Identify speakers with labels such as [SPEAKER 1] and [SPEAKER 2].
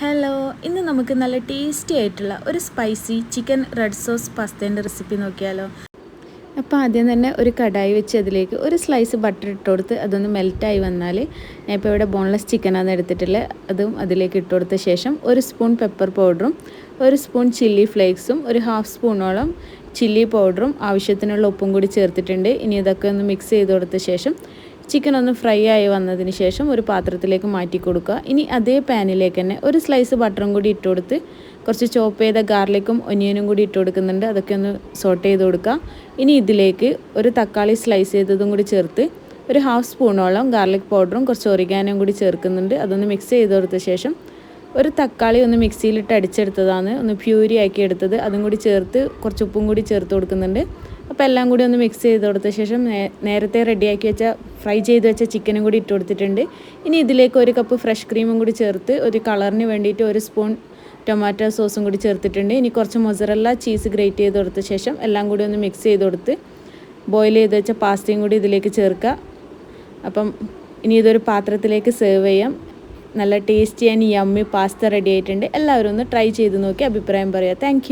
[SPEAKER 1] Hello, ഇന്ന് നമുക്ക് നല്ല ടേസ്റ്റി ആയിട്ടുള്ള ഒരു സ്പൈസി ചിക്കൻ റെഡ് സോസ് പാസ്തേൻ്റെ റെസിപ്പി നോക്കിയാലോ. അപ്പോൾ ആദ്യം തന്നെ ഒരു കടായി വെച്ച് അതിലേക്ക് ഒരു സ്ലൈസ് ബട്ടർ ഇട്ട് കൊടുത്ത് അതൊന്ന് മെൽറ്റായി വന്നാൽ ഞാൻ ഇപ്പോൾ ഇവിടെ ബോൺലെസ് ചിക്കനാണ് എടുത്തിട്ടുള്ളത്. അതും അതിലേക്ക് ഇട്ട് കൊടുത്ത ശേഷം ഒരു സ്പൂൺ പെപ്പർ പൗഡറും ഒരു സ്പൂൺ ചില്ലി ഫ്ലേക്സും ഒരു ഹാഫ് സ്പൂണോളം ചില്ലി പൗഡറും ആവശ്യത്തിനുള്ള ഉപ്പും കൂടി ചേർത്തിട്ടുണ്ട്. ഇനി ഇതൊക്കെ ഒന്ന് മിക്സ് ചെയ്ത് കൊടുത്ത ശേഷം ചിക്കൻ ഒന്ന് ഫ്രൈ ആയി വന്നതിന് ശേഷം ഒരു പാത്രത്തിലേക്ക് മാറ്റി കൊടുക്കുക. ഇനി അതേ പാനിലേക്ക് തന്നെ ഒരു സ്ലൈസ് ബട്ടറും കൂടി ഇട്ട് കൊടുത്ത് കുറച്ച് ചോപ്പ് ചെയ്ത ഗാർലിക്കും ഒനിയനും കൂടി ഇട്ട് കൊടുക്കുന്നുണ്ട്. അതൊക്കെ ഒന്ന് സോട്ട് ചെയ്ത് കൊടുക്കുക. ഇനി ഇതിലേക്ക് ഒരു തക്കാളി സ്ലൈസ് ചെയ്തതും കൂടി ചേർത്ത് ഒരു ഹാഫ് സ്പൂണോളം ഗാർലിക് പൗഡറും കുറച്ച് ഒറിഗാനോയും കൂടി ചേർക്കുന്നുണ്ട്. അതൊന്ന് മിക്സ് ചെയ്ത് കൊടുത്ത ശേഷം ഒരു തക്കാളി ഒന്ന് മിക്സിയിലിട്ട് അടിച്ചെടുത്തതാണ്, ഒന്ന് പ്യൂരി ആക്കി എടുത്തത്, അതും കൂടി ചേർത്ത് കുറച്ച് ഉപ്പും കൂടി ചേർത്ത് കൊടുക്കുന്നുണ്ട്. അപ്പോൾ എല്ലാം കൂടി ഒന്ന് മിക്സ് ചെയ്ത് കൊടുത്ത ശേഷം നേരത്തെ റെഡിയാക്കി വെച്ച ഫ്രൈ ചെയ്ത് വെച്ച ചിക്കനും കൂടി ഇട്ട് കൊടുത്തിട്ടുണ്ട്. ഇനി ഇതിലേക്ക് ഒരു കപ്പ് ഫ്രഷ് ക്രീമും കൂടി ചേർത്ത് ഒരു കളറിന് വേണ്ടിയിട്ട് ഒരു സ്പൂൺ ടൊമാറ്റോ സോസും കൂടി ചേർത്തിട്ടുണ്ട്. ഇനി കുറച്ച് മൊസറല്ല ചീസ് ഗ്രേറ്റ് ചെയ്ത് കൊടുത്ത ശേഷം എല്ലാം കൂടി ഒന്ന് മിക്സ് ചെയ്ത് കൊടുത്ത് ബോയിൽ ചെയ്ത് വെച്ച പാസ്തയും കൂടി ഇതിലേക്ക് ചേർക്കുക. അപ്പം ഇനി ഇതൊരു പാത്രത്തിലേക്ക് സെർവ് ചെയ്യാം. നല്ല tasty and yummy pasta ready ആയിട്ടുണ്ട്. എല്ലാവരും ഒന്ന് ട്രൈ ചെയ്ത് നോക്കി അഭിപ്രായം പറയുക. താങ്ക്